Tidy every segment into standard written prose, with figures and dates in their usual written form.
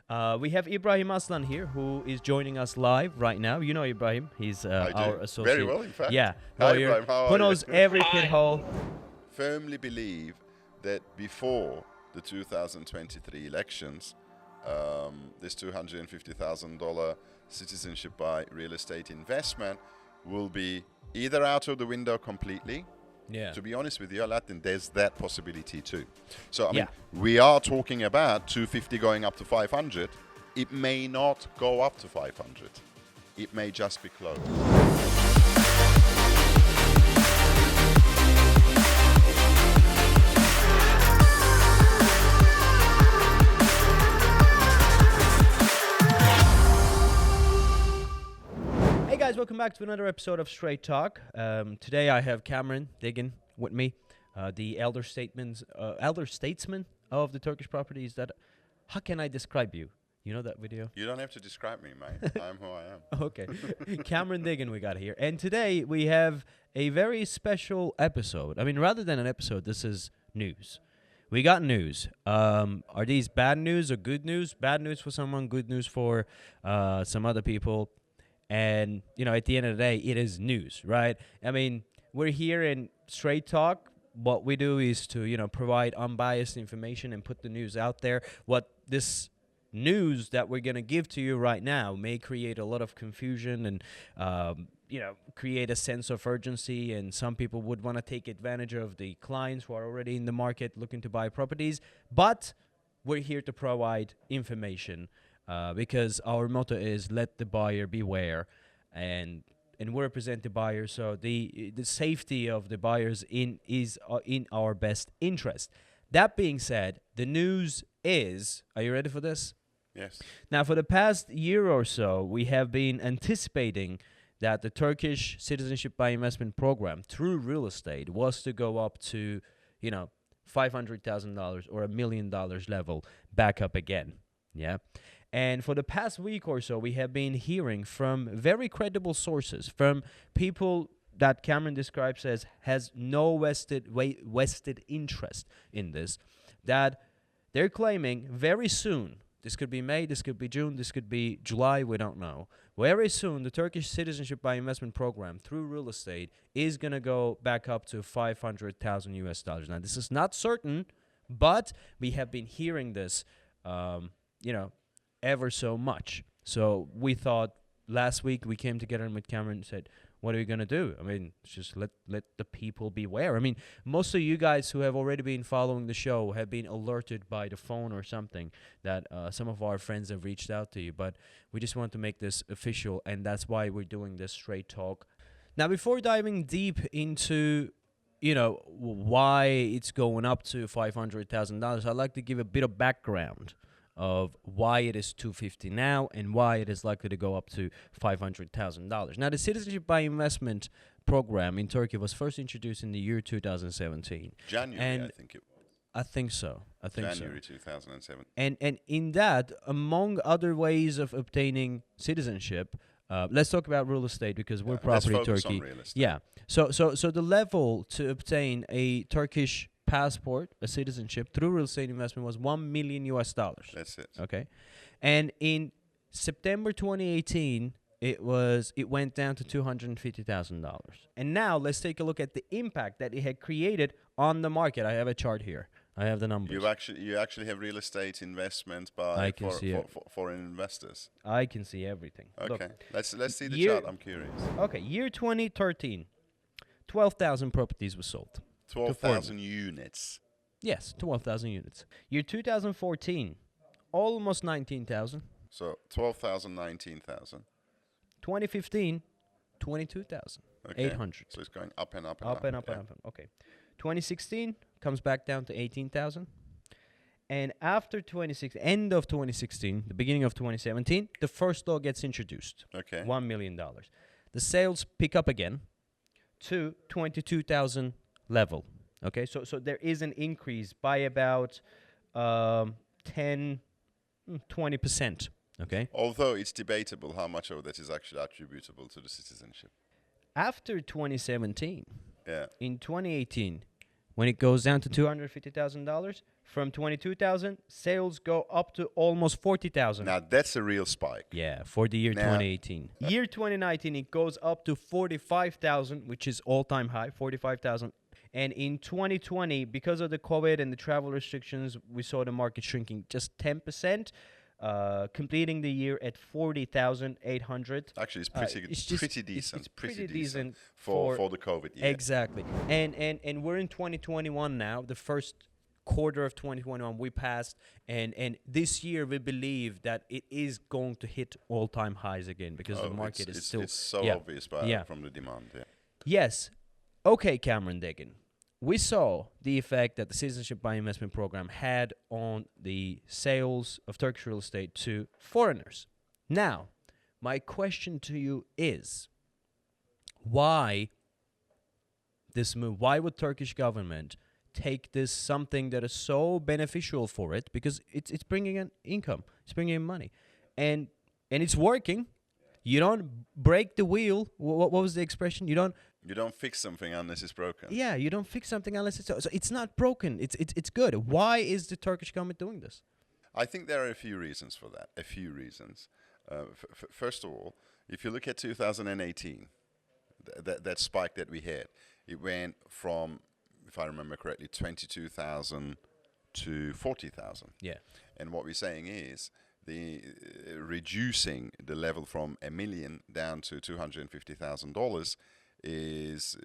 We have Ibrahim Aslan here, who is joining us live right now. You know Ibrahim. He's our associate. Very well, in fact. Yeah, Hi, lawyer Ibrahim. How who are knows you? every pinhole. Firmly believe that before the 2023 elections, this $250,000 citizenship by real estate investment will be either out of the window completely. Yeah. To be honest with you, Aladdin, there's that possibility too. So, I mean, Yeah. we are talking about 250 going up to 500. It may not go up to 500. It may just be close. Hey guys, welcome back to another episode of Straight Talk. Today I have Cameron Diggin with me, the elder statesman of the Turkish properties. That, how can I describe you? You know that video? You don't have to describe me, mate. I'm who I am. Okay. Cameron Diggin we got here. And today we have a very special episode. I mean, rather than an episode, this is news. We got news. Are these bad news or good news? Bad news for someone, good news for some other people. And, you know, at the end of the day, it is news, right? I mean, we're here in Straight Talk. What we do is to, you know, provide unbiased information and put the news out there. What this news that we're going to give to you right now may create a lot of confusion and, you know, create a sense of urgency. And some people would want to take advantage of the clients who are already in the market looking to buy properties. But we're here to provide information. Because our motto is let the buyer beware, and we represent the buyer, so the safety of the buyers is in our best interest. That being said, the news is, are you ready for this? Yes. Now, for the past year or so, we have been anticipating that the Turkish Citizenship by Investment program through real estate was to go up to, you know, $500,000 or $1 million level back up again. Yeah. And for the past week or so, we have been hearing from very credible sources, from people that Cameron describes as has no vested interest in this, that they're claiming very soon, this could be May, this could be June, this could be July, we don't know. Very soon, the Turkish Citizenship by Investment program through real estate is going to go back up to $500,000. Now, this is not certain, but we have been hearing this, you know, ever so much. So we thought last week we came together with Cameron and said, what are we going to do? I mean, just let the people beware. I mean, most of you guys who have already been following the show have been alerted by the phone or something that some of our friends have reached out to you. But we just want to make this official, and that's why we're doing this Straight Talk. Now, before diving deep into, you know, why it's going up to $500,000, I'd like to give a bit of background of why it is $250 now and why it is likely to go up to $500,000. Now, the Citizenship by Investment program in Turkey was first introduced in the year 2017. January, I think it was. I think so. January 2007. And in that, among other ways of obtaining citizenship, let's talk about real estate because we're property Turkey. On real estate. Yeah. So the level to obtain a Turkish passport, a citizenship through real estate investment was $1 million. That's it. Okay. And in September 2018, it went down to $250,000. And now let's take a look at the impact that it had created on the market. I have a chart here. I have the numbers. You actually have real estate investment for foreign investors. I can see everything. Okay. Look, let's see the chart. I'm curious. Okay, year 2013, 12,000 properties were sold. 12,000 units. Yes, 12,000 units. Year 2014, almost 19,000. So 12,000, 19,000. 2015, 22,800. So it's going up and up and up. up. And up and up. Okay. 2016 comes back down to 18,000. And after 2016, end of 2016, the beginning of 2017, the first law gets introduced. Okay. $1 million. The sales pick up again to 22,000 level. Okay, so there is an increase by about 20%. Okay. Although it's debatable how much of that is actually attributable to the citizenship. After 2017, Yeah. in 2018, when it goes down to $250,000, from 22,000, sales go up to almost 40,000. Now that's a real spike. Yeah, for the year Now- 2018. Year 2019, it goes up to 45,000, which is all-time high, 45,000. And in 2020, because of the COVID and the travel restrictions, we saw the market shrinking just 10%, completing the year at 40,800. Actually, it's pretty good. it's just- pretty it's- decent. it's pretty decent for for- the COVID year. Exactly. And we're in 2021 now, the first quarter of 2021 we passed, and this year we believe that it is going to hit all-time highs again because the market is still It's so yeah. obvious from the demand. Yeah. Yes. Okay, Cameron Degan. We saw the effect that the Citizenship by Investment program had on the sales of Turkish real estate to foreigners. Now, my question to you is, why this move? Why would Turkish government take this something that is so beneficial for it, because it's bringing in income, it's bringing in money, and it's working. You don't break the wheel. What was the expression? You don't fix something unless it's broken. Yeah, you don't fix something unless it's so it's not broken. It's good. Why is the Turkish government doing this? I think there are a few reasons for that. A few reasons. First of all, if you look at 2018, that spike that we had, it went from, if I remember correctly, 22,000 to 40,000. Yeah. And what we're saying is the reducing the level from $1 million down to $250,000 is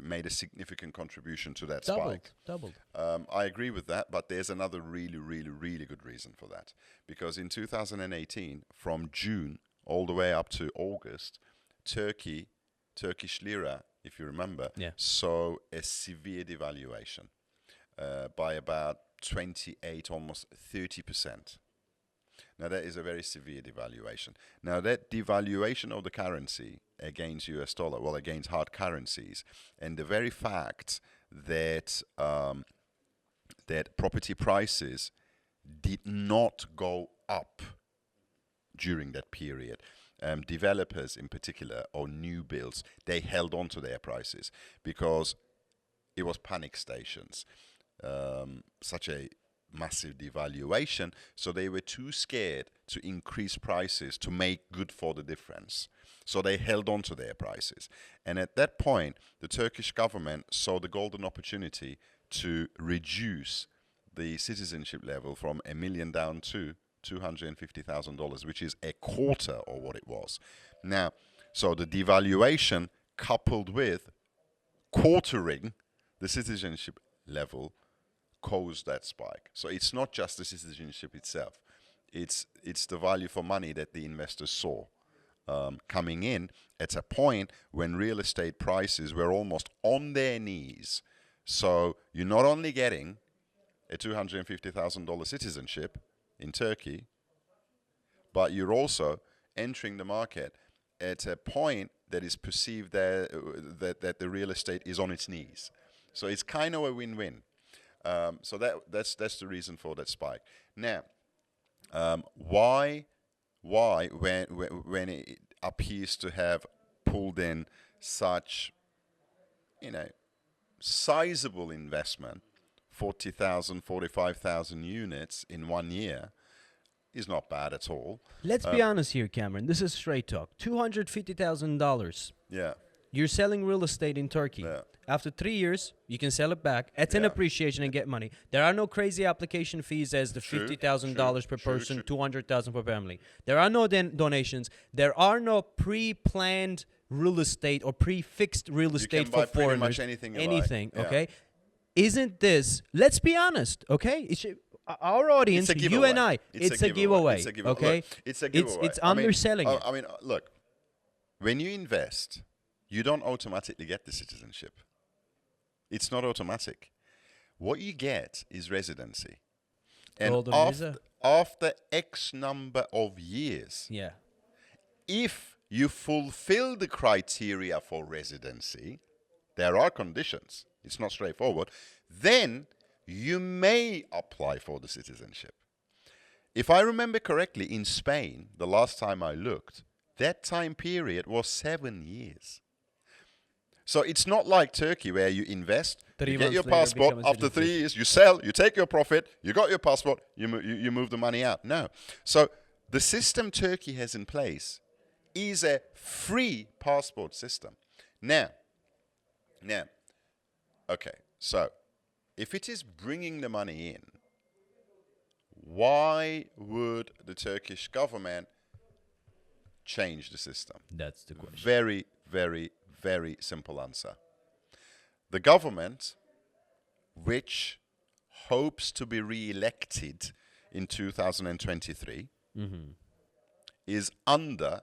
made a significant contribution to that spike. Doubled. I agree with that, but there's another really, really, really good reason for that. Because in 2018, from June all the way up to August, Turkish lira, if you remember, saw a severe devaluation by about 28, almost 30%. Now, that is a very severe devaluation. Now, that devaluation of the currency against US dollar, well, against hard currencies, and the very fact that that property prices did not go up during that period. Developers in particular, or new builds, they held on to their prices because it was panic stations. Such a massive devaluation, so they were too scared to increase prices to make good for the difference. So they held on to their prices. And at that point, the Turkish government saw the golden opportunity to reduce the citizenship level from $1 million down to $250,000, which is a quarter of what it was. Now, so the devaluation coupled with quartering the citizenship level caused that spike. So it's not just the citizenship itself. It's the value for money that the investors saw coming in at a point when real estate prices were almost on their knees. So you're not only getting a $250,000 citizenship in Turkey, but you're also entering the market at a point that is perceived that the real estate is on its knees. So it's kind of a win-win. So that's the reason for that spike. Now, why when it appears to have pulled in such, sizable investment, 40,000, 45,000 units in 1 year, is not bad at all. Let's be honest here, Cameron. This is straight talk. $250,000. Yeah. You're selling real estate in Turkey. Yeah. After 3 years, you can sell it back at an appreciation and get money. There are no crazy application fees as the $50,000 per person, $200,000 per family. There are no donations. There are no pre-planned real estate or pre-fixed real estate for foreigners. Pretty much anything you like. Okay? Isn't this? Let's be honest. Okay, our audience, you and I, it's a giveaway. It's a giveaway. Okay, Look, it's a giveaway. It's underselling it. I mean, look, when you invest, you don't automatically get the citizenship. It's not automatic. What you get is residency. And after X number of years, if you fulfill the criteria for residency, there are conditions. It's not straightforward. Then you may apply for the citizenship. If I remember correctly, in Spain, the last time I looked, that time period was 7 years. So it's not like Turkey where you invest, 3 you get months your later passport, become a after 3 citizen. years you sell, you take your profit, you got your passport, you move the money out. No. So the system Turkey has in place is a free passport system. Now, okay, so if it is bringing the money in, why would the Turkish government change the system? That's the question. Very, very, very simple answer. The government, which hopes to be re-elected in 2023, is under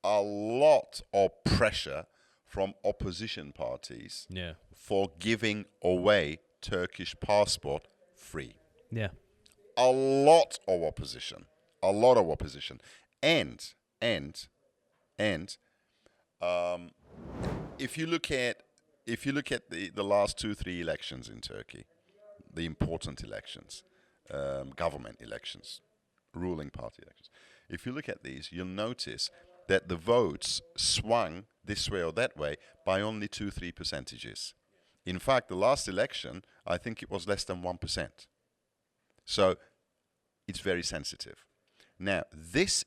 a lot of pressure from opposition parties Yeah. for giving away Turkish passport free. Yeah. A lot of opposition. And if you look at the last 2-3 elections in Turkey, the important elections, government elections, ruling party elections, if you look at these, you'll notice that the votes swung this way or that way by only 2-3 percentages. In fact, the last election, I think it was less than 1%. So it's very sensitive. Now, this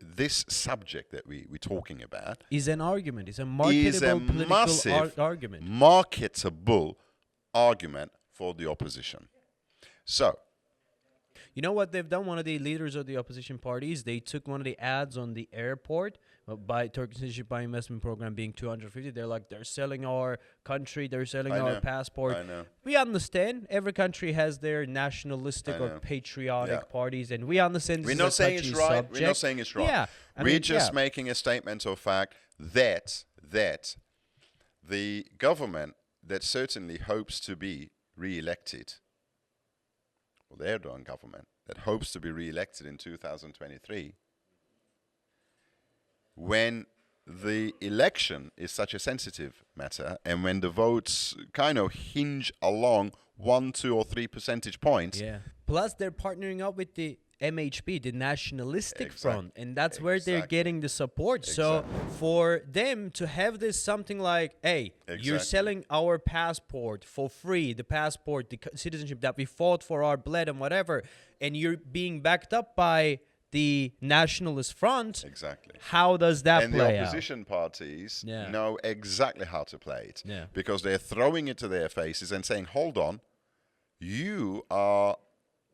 this subject that we're talking about Is an argument. It's a is a marketable political massive argument. marketable argument for the opposition. So, You know what they've done? One of the leaders of the opposition parties, they took one of the ads on the airport by Turkish Citizenship by investment program being 250. They're like, they're selling our country, they're selling our passport. I know. We understand every country has their nationalistic or patriotic parties, and we understand We're not saying it's right. We're not saying it's wrong. Yeah, We're just making a statement of fact that the government that certainly hopes to be re-elected, or the Erdogan government that hopes to be re-elected in 2023, when the election is such a sensitive matter and when the votes kind of hinge along 1, 2, or 3 percentage points. Yeah. Plus, they're partnering up with the MHP, the Nationalistic Front, and that's where they're getting the support. So for them to have this something like, hey, you're selling our passport for free, the passport, the citizenship that we fought for, our blood and whatever, and you're being backed up by the Nationalist Front. Exactly. How does that and play out? And the opposition parties know exactly how to play it. Yeah. Because they're throwing it to their faces and saying, hold on, you are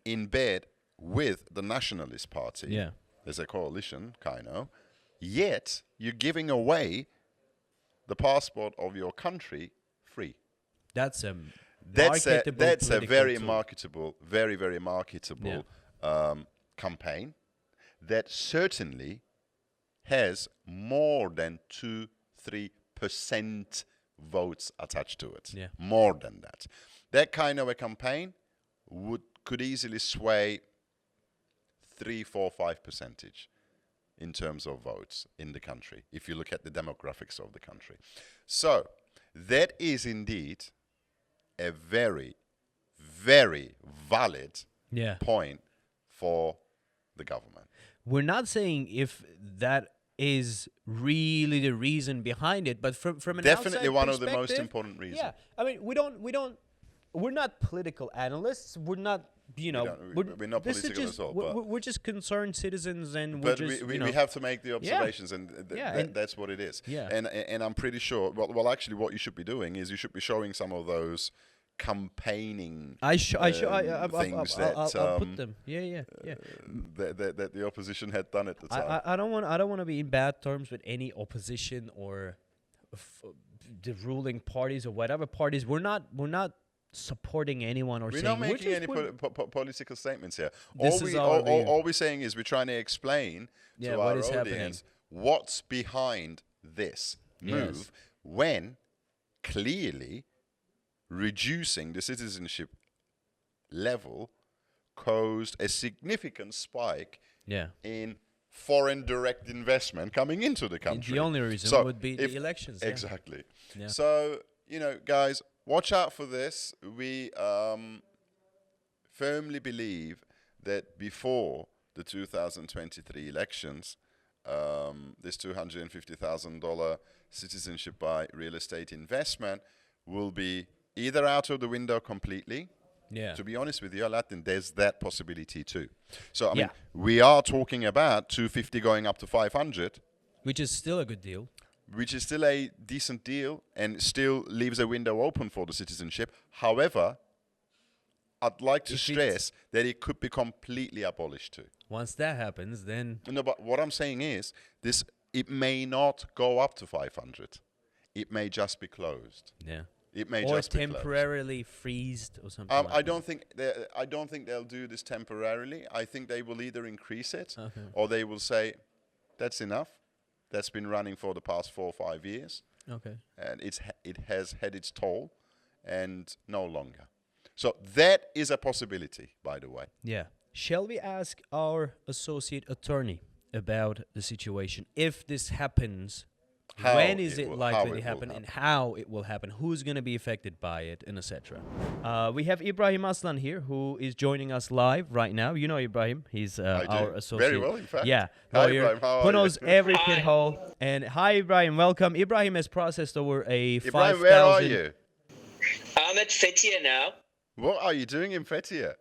in bed with the Nationalist Party. Yeah. There's a coalition, kind of. Yet, you're giving away the passport of your country free. That's a very marketable, very, very marketable campaign that certainly has more than 2-3% votes attached to it. Yeah. More than that. That kind of a campaign could easily sway 3, 4, 5% in terms of votes in the country, if you look at the demographics of the country. So that is indeed a very, very valid point for the government. We're not saying if that is really the reason behind it, but from an definitely outside one of the perspective, most important reasons. Yeah, I mean, we're not political analysts. We're not, we're not political at all. We're just concerned citizens, and we have to make the observations, and that's what it is. Yeah. And I'm pretty sure. Well, actually, what you should be doing is you should be showing some of those campaigning things I'll put them. That the opposition had done at the time. I don't want to be in bad terms with any opposition or the ruling parties or whatever parties. We're not supporting anyone or we're saying not making any political statements here. All we're saying is we're trying to explain to our audience what's behind this move when clearly reducing the citizenship level caused a significant spike in foreign direct investment coming into the country. The only reason would be the elections. Exactly. Yeah. So, guys, watch out for this. We firmly believe that before the 2023 elections, this $250,000 citizenship by real estate investment will be either out of the window completely. Yeah. To be honest with you, Aladdin, there's that possibility too. So I mean, Yeah. we are talking about 250 going up to 500, Which is still a good deal. which is still a decent deal and still leaves a window open for the citizenship. However, I'd like to stress that it could be completely abolished too. Once that happens, then No, but what I'm saying is this: it may not go up to 500. It may just be closed. yeah. It may Or just be closed. temporarily freezed or something like I that. don't think they'll do this temporarily. I think they will either increase it Okay. or they will say, "That's enough. That's been running for the past 4 or 5 years, Okay. and it has had its toll, and no longer." So that is a possibility, by the way. Yeah. Shall we ask our associate attorney about the situation? If this happens, How when is it it will- likely how to it will happen, and happen. how it will happen? Who's going to be affected by it, and etc. We have Ibrahim Aslan here, who is joining us live right now. You know Ibrahim. He's I do. our associate. Very well, in fact. Yeah. Hi, Lawyer Ibrahim. How who are you? knows every pit Hi. hole. And hi, Ibrahim. Welcome. Ibrahim has processed over a Ibrahim, where are 5,000. you? I'm at Fethiye now. What are you doing in Fethiye?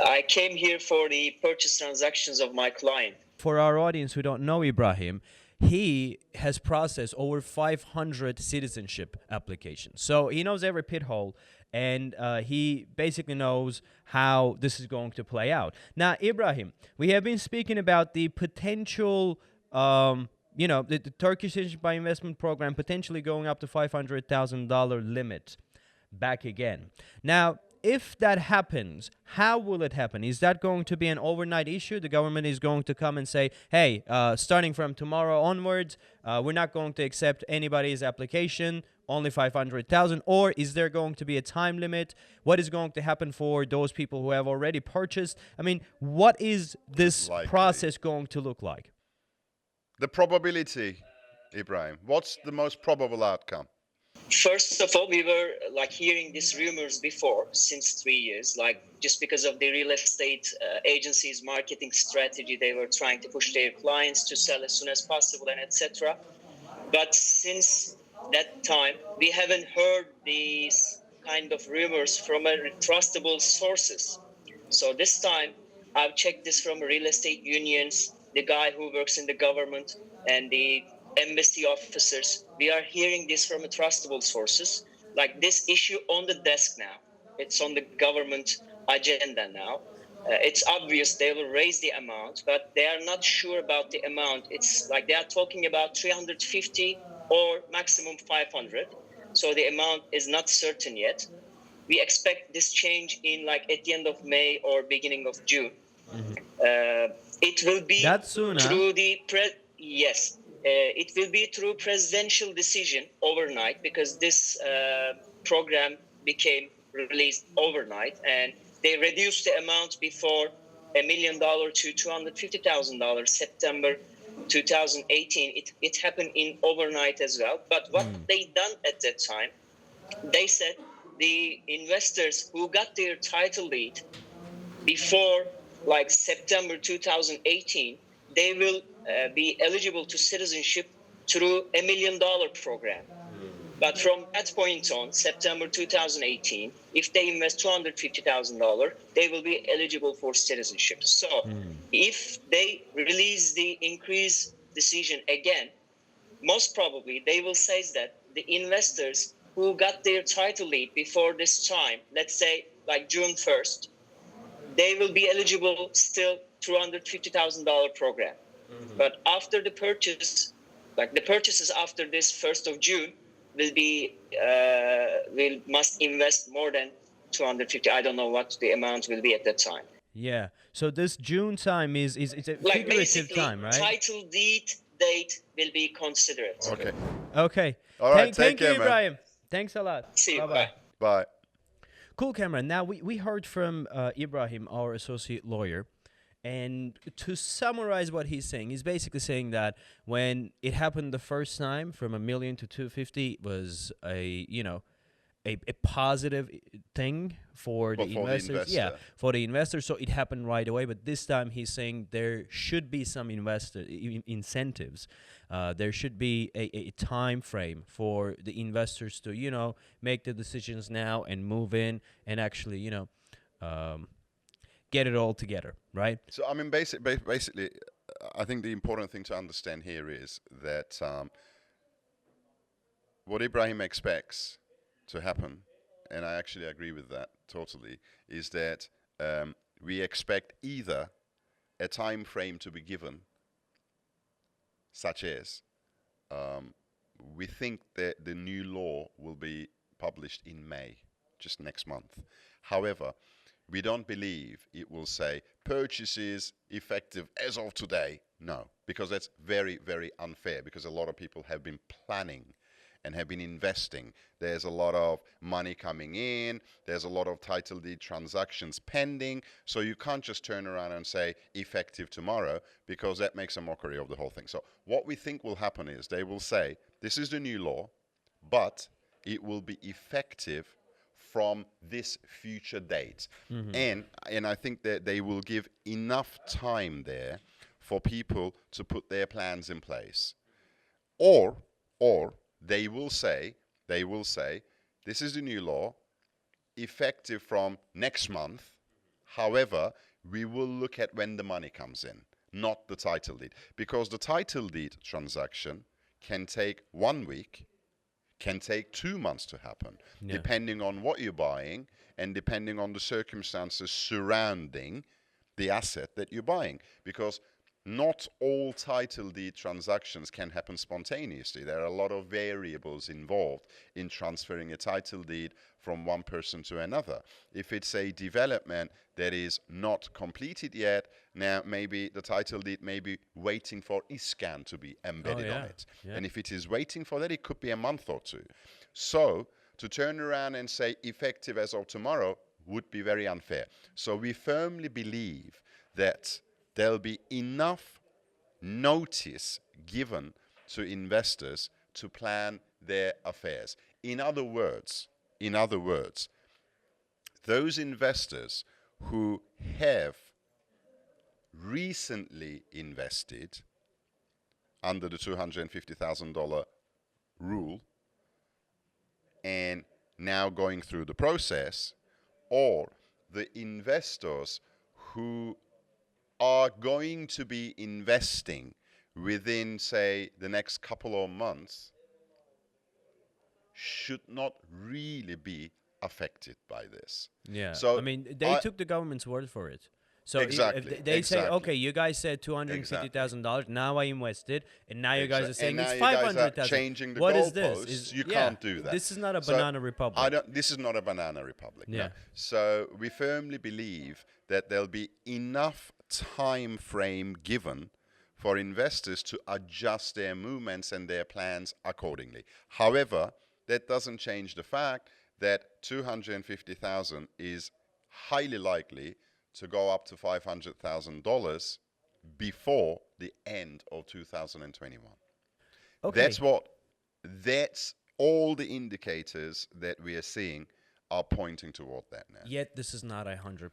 I came here for the purchase transactions of my client. For our audience who don't know Ibrahim, he has processed over 500 citizenship applications. So he knows every pit hole, and he basically knows how this is going to play out. Now, Ibrahim, we have been speaking about the potential, the Turkish Citizenship by Investment program potentially going up to $500,000 limit back again. Now, if that happens, how will it happen? Is that going to be an overnight issue? The government is going to come and say, hey, starting from tomorrow onwards, we're not going to accept anybody's application, only 500,000, or is there going to be a time limit? What is going to happen for those people who have already purchased? I mean, what is this Likely. process going to look like? The probability, Ibrahim. What's the most probable outcome? First of all, we were hearing these rumors before since 3 years, just because of the real estate agencies' marketing strategy. They were trying to push their clients to sell as soon as possible and etc. But since that time, we haven't heard these kind of rumors from trustable sources. So this time, I've checked this from real estate unions, the guy who works in the government, and the embassy officers. We are hearing this from trustable sources. This issue on the desk now. It's on the government agenda now. It's obvious they will raise the amount, but they are not sure about the amount. It's they are talking about 350 or maximum 500. So the amount is not certain yet. We expect this change in at the end of May or beginning of June. It will be That soon, huh? through yes. It will be through presidential decision overnight, because this program became released overnight, and they reduced the amount before $1 million to $250,000 September 2018. It happened in overnight as well. But what they done at that time, they said the investors who got their title deed before September 2018, they will be eligible to citizenship through $1 million program. But from that point on, September 2018, if they invest $250,000, they will be eligible for citizenship. So if they release the increase decision again, most probably they will say that the investors who got their title deed before this time, let's say June 1st, they will be eligible still $250,000 program. But after the purchase, the purchases after this 1st of June will be, must invest more than 250. I don't know what the amount will be at that time. Yeah. So this June time is it's a figurative Basically, time, right? title deed date will be considered. Okay. Okay. All right, Thank take you, care, man. Ibrahim. Thanks a lot. See you. Bye-bye. Bye. Bye. Cool, Cameron. Now, we heard from Ibrahim, our associate lawyer, and to summarize what he's saying, he's basically saying that when it happened the first time from $1 million to $250 was a positive thing for But the for the investors. Yeah, investor. for the investors. So it happened right away. But this time he's saying there should be some incentives. There should be a time frame for the investors to, make the decisions now and move in and actually, get it all together, right? So I mean, basically, I think the important thing to understand here is that what Ibrahim expects to happen, and I actually agree with that totally, is that we expect either a time frame to be given, such as we think that the new law will be published in May, just next month. However, we don't believe it will say purchases effective as of today. No, because that's very, very unfair, because a lot of people have been planning and have been investing. There's a lot of money coming in. There's a lot of title deed transactions pending. So you can't just turn around and say effective tomorrow, because that makes a mockery of the whole thing. So what we think will happen is they will say this is the new law, but it will be effective from this future date. And I think that they will give enough time there for people to put their plans in place. Or they will say this is the new law, effective from next month. However, we will look at when the money comes in, not the title deed, because the title deed transaction can take 1 week, can take 2 months to happen, depending on what you're buying and depending on the circumstances surrounding the asset that you're buying. Because not all title deed transactions can happen spontaneously. There are a lot of variables involved in transferring a title deed from one person to another. If it's a development that is not completed yet, now maybe the title deed may be waiting for ISKAN to be embedded on it. Yeah. And if it is waiting for that, it could be a month or two. So to turn around and say effective as of tomorrow would be very unfair. So we firmly believe that there'll be enough notice given to investors to plan their affairs. In other words, those investors who have recently invested under the $250,000 rule and now going through the process, or the investors who are going to be investing within, say, the next couple of months, should not really be affected by this. Yeah. So I mean, they took the government's word for it. So if they say, okay, you guys said $250,000, now I invested, and now you guys are saying it's $500,000. Changing the what is goalposts. this? You can't do that. This is not a banana republic. This is not a banana republic. Yeah. No. So we firmly believe that there'll be enough time frame given for investors to adjust their movements and their plans accordingly. However, that doesn't change the fact that $250,000 is highly likely to go up to $500,000 before the end of 2021. Okay. That's all the indicators that we are seeing are pointing toward that now. Yet this is not 100%.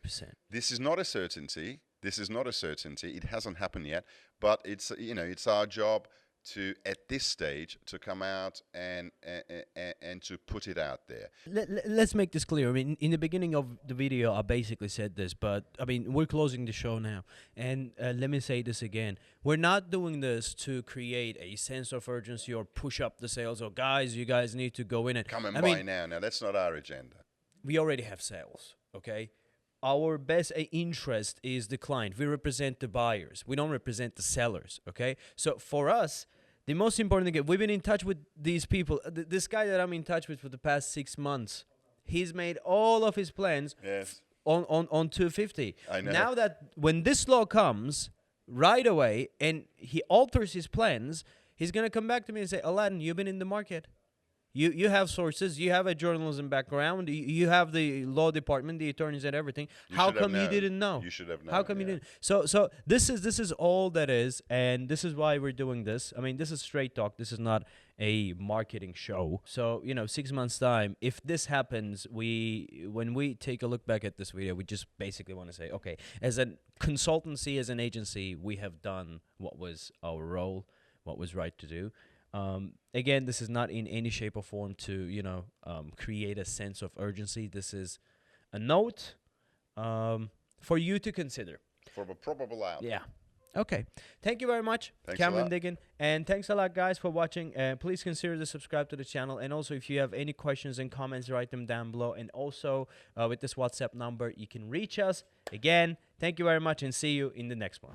This is not a certainty. It hasn't happened yet, but it's our job to, at this stage, to come out and to put it out there. Let's make this clear. I mean, in the beginning of the video, I basically said this, but I mean, we're closing the show now. And let me say this again. We're not doing this to create a sense of urgency or push up the sales or, guys, you guys need to go in and come and buy now. Now, that's not our agenda. We already have sales, okay? Our best interest is the client. We represent the buyers. We don't represent the sellers, okay? So for us, the most important thing, we've been in touch with these people. This guy that I'm in touch with for the past 6 months, he's made all of his plans on 250. I know. Now that when this law comes right away and he alters his plans, he's going to come back to me and say, Aladdin, you've been in the market. You have sources. You have a journalism background. You have the law department, the attorneys, and everything. How come you didn't know? You should have known. How come you didn't? So this is all that is, and this is why we're doing this. I mean, this is straight talk. This is not a marketing show. So 6 months time, if this happens, when we take a look back at this video, we just basically want to say, okay, as a consultancy, as an agency, we have done what was our role, what was right to do. Again, this is not in any shape or form to create a sense of urgency. This is a note for you to consider. For a probable outcome. Yeah. Okay. Thank you very much, Thanks Cameron Diggin. And thanks a lot, guys, for watching. Please consider to subscribe to the channel. And also, if you have any questions and comments, write them down below. And also, with this WhatsApp number, you can reach us. Again, thank you very much, and see you in the next one.